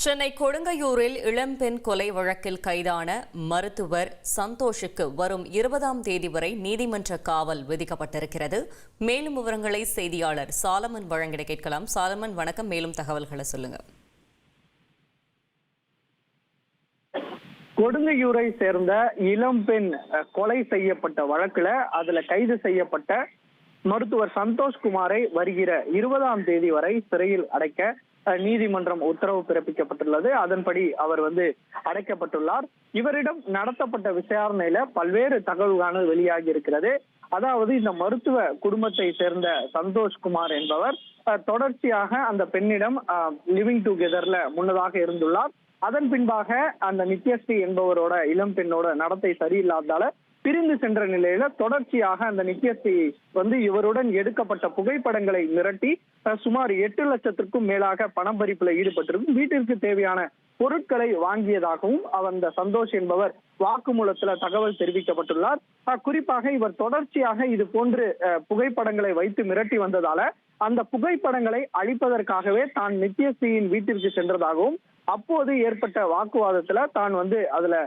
சென்னை கொடுங்கையூரில் இளம்பெண் கொலை வழக்கில் கைதான மருத்துவர் சந்தோஷுக்கு வரும் 20ஆம் தேதி வரை நீதிமன்ற காவல் விதிக்கப்பட்டிருக்கிறது. மேலும் விவரங்களை செய்தியாளர் சாலமன் வழங்கிட கேட்கலாம். சாலமன், வணக்கம். மேலும் தகவல்களை சொல்லுங்க. கொடுங்கையூரை சேர்ந்த இளம்பெண் கொலை செய்யப்பட்ட வழக்குல அதுல கைது செய்யப்பட்ட மருத்துவர் சந்தோஷ்குமாரை வருகிற 20ஆம் தேதி வரை சிறையில் அடைக்க நீதிமன்றம் உத்தரவு பிறப்பிக்கப்பட்டுள்ளது. அதன்படி அவர் அடைக்கப்பட்டுள்ளார். இவரிடம் நடத்தப்பட்ட விசாரணையில பல்வேறு தகவல்கள் வெளியாகி இருக்கிறது. அதாவது இந்த மருத்துவ குடும்பத்தை சேர்ந்த சந்தோஷ்குமார் என்பவர் தொடர்ச்சியாக அந்த பெண்ணிடம் லிவிங் டுகெதர்ல முன்னதாக இருந்துள்ளார். அதன் பின்பாக அந்த நித்யஸ்ரீ என்பவரோட இளம் பெண்ணோட நடத்தை சரியில்லாததால பிரிந்து சென்ற நிலையில தொடர்ச்சியாக அந்த நித்யஸ்ரீ இவருடன் எடுக்கப்பட்ட புகைப்படங்களை மிரட்டி சுமார் 8 லட்சத்திற்கும் மேலாக பணம் பறிப்புல ஈடுபட்டிருக்கும். வீட்டிற்கு தேவையான பொருட்களை வாங்கியதாகவும் அந்த சந்தோஷ் என்பவர் வாக்குமூலத்துல தகவல் தெரிவிக்கப்பட்டுள்ளார். குறிப்பாக இவர் தொடர்ச்சியாக இது போன்று புகைப்படங்களை வைத்து மிரட்டி வந்ததால அந்த புகைப்படங்களை அழிப்பதற்காகவே தான் நித்யஸ்ரீயின் வீட்டிற்கு சென்றதாகவும், அப்போது ஏற்பட்ட வாக்குவாதத்துல தான் அதுல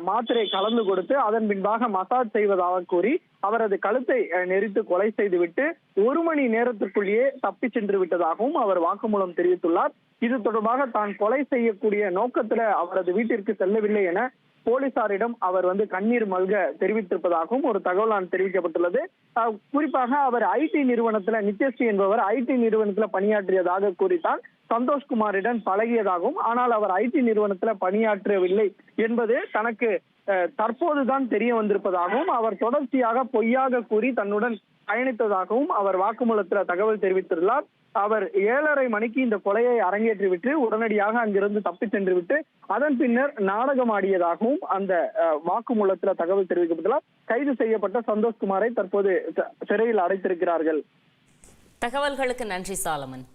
மாத்திரை கலந்து கொடுத்து அதன் பின்பாக மசாஜ் செய்வதாக கூறி அவரது கழுத்தை நெரித்து கொலை செய்துவிட்டு 1 மணி நேரத்திற்குள்ளேயே தப்பி சென்று விட்டதாகவும் அவர் வாக்குமூலம் தெரிவித்துள்ளார். இது தொடர்பாக தான் கொலை செய்யக்கூடிய நோக்கத்துல அவரது வீட்டிற்கு செல்லவில்லை என போலீசாரிடம் அவர் கண்ணீர் மல்க தெரிவித்திருப்பதாகவும் ஒரு தகவல் தெரிவிக்கப்பட்டுள்ளது. குறிப்பாக அவர் ஐடி நிறுவனத்துல நித்யஸ்ரீ என்பவர் ஐடி நிறுவனத்துல பணியாற்றியதாக கூறித்தான் சந்தோஷ்குமாரிடம் பழகியதாகவும், ஆனால் அவர் ஐடி நிறுவனத்துல பணியாற்றவில்லை என்பது தனக்கு தற்போதுதான் தெரிய வந்திருப்பதாகவும், அவர் தொடர்ச்சியாக பொய்யாக கூறி தன்னுடன் பயணித்ததாகவும் அவர் வாக்குமூலத்துல தகவல் தெரிவித்துள்ளார். அவர் 7:30 மணிக்கு இந்த கொலையை அரங்கேற்றிவிட்டு உடனடியாக அங்கிருந்து தப்பி சென்று விட்டு அதன் பின்னர் நாடகம் ஆடியதாகவும் அந்த வாக்குமூலத்துல தகவல் தெரிவிக்கப்பட்டுள்ளார். கைது செய்யப்பட்ட சந்தோஷ்குமாரை தற்போது சிறையில் அடைத்திருக்கிறார்கள். தகவல்களுக்கு நன்றி சாலமன்.